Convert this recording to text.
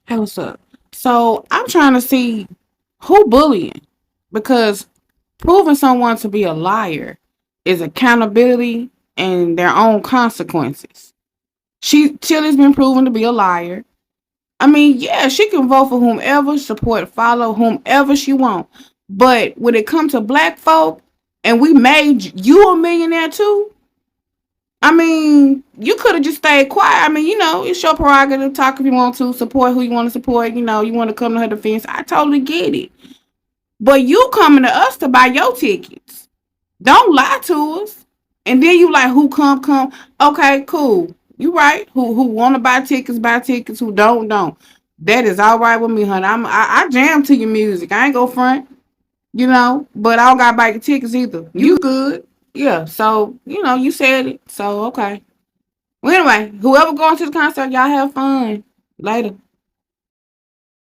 Hey, what's up? So I'm trying to see who bullying because proving someone to be a liar is accountability and their own consequences. Chili's been proven to be a liar. I mean, yeah, she can vote for whomever, support, follow whomever she want. But when it comes to black folk, and we made you a millionaire too, I mean, you could have just stayed quiet. I mean, it's your prerogative. Talk if you want to, support who you want to support. You want to come to her defense. I totally get it. But you coming to us to buy your tickets. Don't lie to us. And then you like, who come. Okay, cool. You right. Who want to buy tickets. Who don't. That is all right with me, honey. I jam to your music. I ain't go front. But I don't got to buy the tickets either. You good. Yeah, so, you said it. So, okay. Well, anyway, whoever going to the concert, y'all have fun. Later.